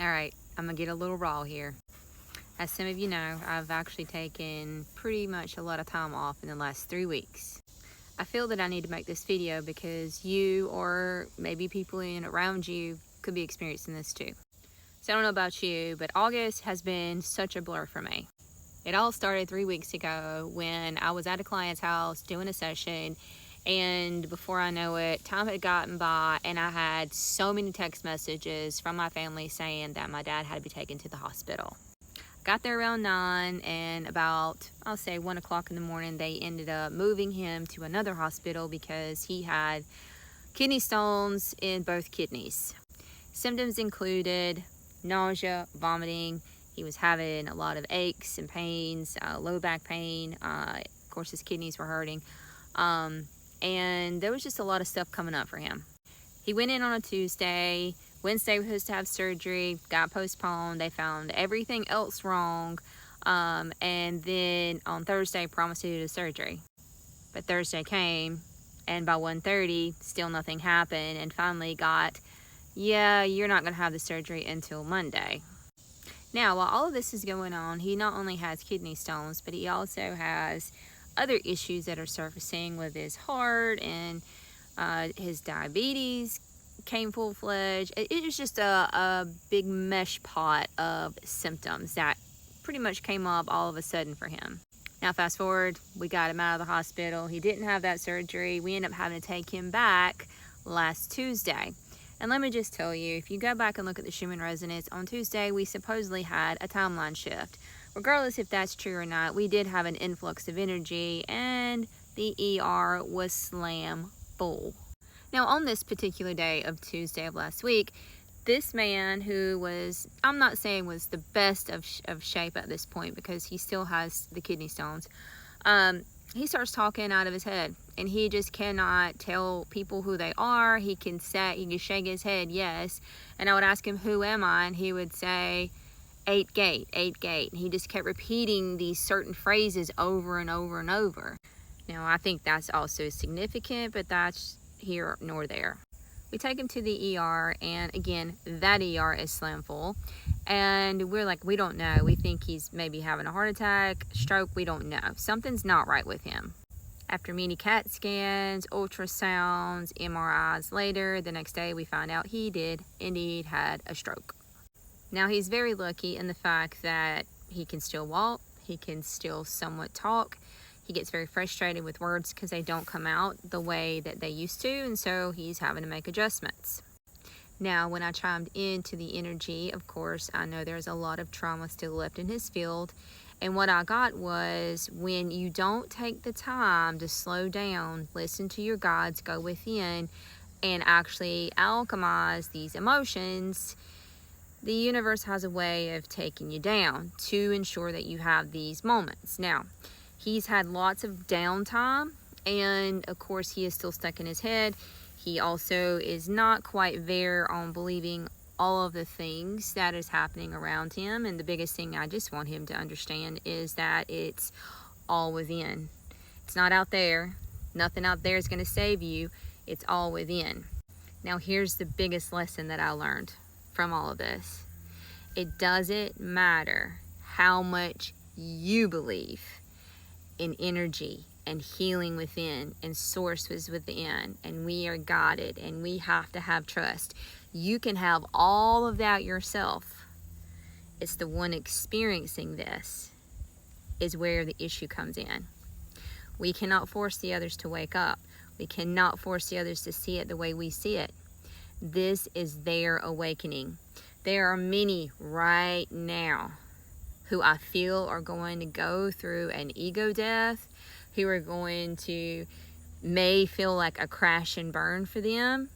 All right, I'm gonna get a little raw here. As some of you know, I've actually taken pretty much a lot of time off in the last 3 weeks. I feel that I need to make this video because you or maybe people in around you could be experiencing this too. So I don't know about you, but August has been such a blur for me. It all started 3 weeks ago when I was at a client's house doing a session, and before I know it, time had gotten by and I had so many text messages from my family saying that my dad had to be taken to the hospital. Got there around 9, and about, I'll say 1 o'clock in the morning, they ended up moving him to another hospital because he had kidney stones in both kidneys. Symptoms included nausea, vomiting. He was having a lot of aches and pains, low back pain. Of course, his kidneys were hurting. And there was just a lot of stuff coming up for him. He went in on a Tuesday. Wednesday was supposed to have surgery, got postponed. They found everything else wrong. And then on Thursday, promised to do the surgery. But Thursday came, and by 1:30, still nothing happened. And finally got, yeah, you're not going to have the surgery until Monday. Now, while all of this is going on, he not only has kidney stones, but he also has other issues that are surfacing with his heart, and his diabetes came full-fledged. It was just a big mesh pot of symptoms that pretty much came up all of a sudden for him. Now, fast forward, we got him out of the hospital. He didn't have that surgery. We ended up having to take him back last Tuesday. And let me just tell you, if you go back and look at the Schumann resonance, on Tuesday, we supposedly had a timeline shift. Regardless if that's true or not, we did have an influx of energy, and the ER was slam full. Now, on this particular day of Tuesday of last week, this man who was, I'm not saying was the best of shape at this point because he still has the kidney stones, he starts talking out of his head, and he just cannot tell people who they are. He can shake his head, yes, and I would ask him, who am I? And he would say, 8 gate, 8 gate. And he just kept repeating these certain phrases over and over and over. Now, I think that's also significant, but that's here nor there. We take him to the ER, and again, that ER is slam full. And we're like, we don't know. We think he's maybe having a heart attack, stroke, we don't know. Something's not right with him. After many CAT scans, ultrasounds, MRIs later, the next day we find out he did indeed had a stroke. Now, he's very lucky in the fact that he can still walk, he can still somewhat talk. He gets very frustrated with words because they don't come out the way that they used to, and so he's having to make adjustments. Now, when I chimed into the energy, of course, I know there's a lot of trauma still left in his field, and what I got was, when you don't take the time to slow down, listen to your guides, go within, and actually alchemize these emotions, the universe has a way of taking you down to ensure that you have these moments. Now, he's had lots of downtime, and of course he is still stuck in his head. He also is not quite there on believing all of the things that is happening around him, and the biggest thing I just want him to understand is that it's all within. It's not out there. Nothing out there is going to save you. It's all within. Now, here's the biggest lesson that I learned from all of this. It doesn't matter how much you believe in energy and healing within, and source was within, and we are guided, and we have to have trust. You can have all of that yourself. It's the one experiencing this is where the issue comes in. We cannot force the others to wake up. We cannot force the others to see it the way we see it. This is their awakening. There are many right now who I feel are going to go through an ego death, who are going to, may feel like a crash and burn for them.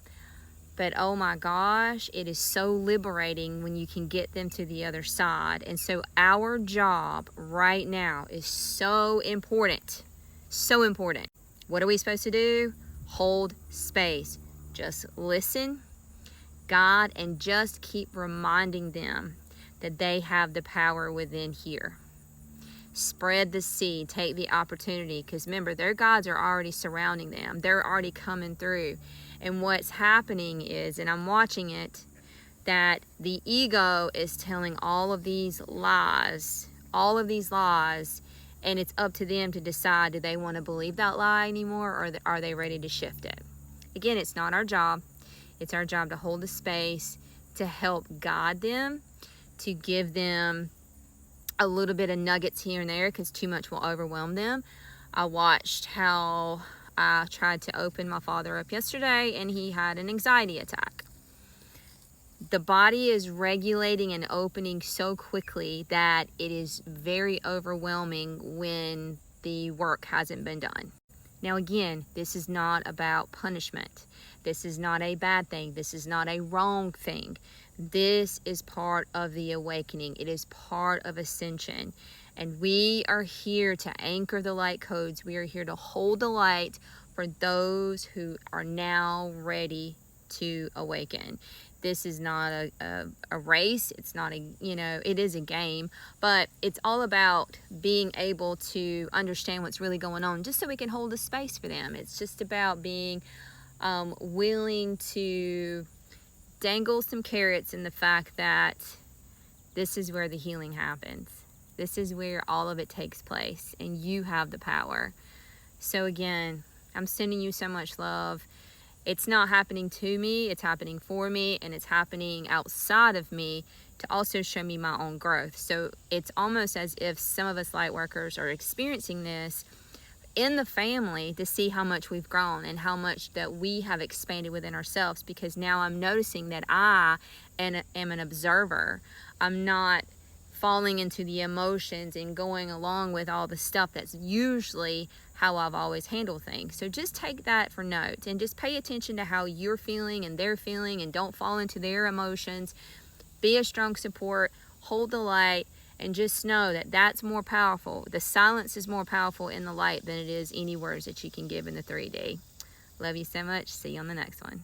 But oh my gosh, it is so liberating when you can get them to the other side. And so our job right now is so important. So important. What are we supposed to do? Hold space. Just listen, guide, and just keep reminding them that they have the power within here. Spread the seed, take the opportunity, because remember, their guides are already surrounding them. They're already coming through. And what's happening is, and I'm watching it, that the ego is telling all of these lies, and it's up to them to decide, do they want to believe that lie anymore, or are they ready to shift it? Again, it's not our job. It's our job to hold the space, to help guide them, to give them a little bit of nuggets here and there, because too much will overwhelm them. I watched how I tried to open my father up yesterday, and he had an anxiety attack. The body is regulating and opening so quickly that it is very overwhelming when the work hasn't been done. Now again, this is not about punishment. This is not a bad thing. This is not a wrong thing. This is part of the awakening. It is part of ascension. And we are here to anchor the light codes. We are here to hold the light for those who are now ready to awaken. This is not a race. It's not it is a game, but it's all about being able to understand what's really going on, just so we can hold a space for them. It's just about being willing to dangle some carrots in the fact that this is where the healing happens. This is where all of it takes place, and you have the power. So again, I'm sending you so much love. It's not happening to me, it's happening for me, and it's happening outside of me to also show me my own growth. So it's almost as if some of us light workers are experiencing this in the family to see how much we've grown and how much that we have expanded within ourselves, because now I'm noticing that I am an observer. I'm not falling into the emotions and going along with all the stuff that's usually how I've always handled things. So just take that for note and just pay attention to how you're feeling and they're feeling, and don't fall into their emotions. Be a strong support, hold the light, and just know that that's more powerful. The silence is more powerful in the light than it is any words that you can give in the 3D. Love you so much. See you on the next one.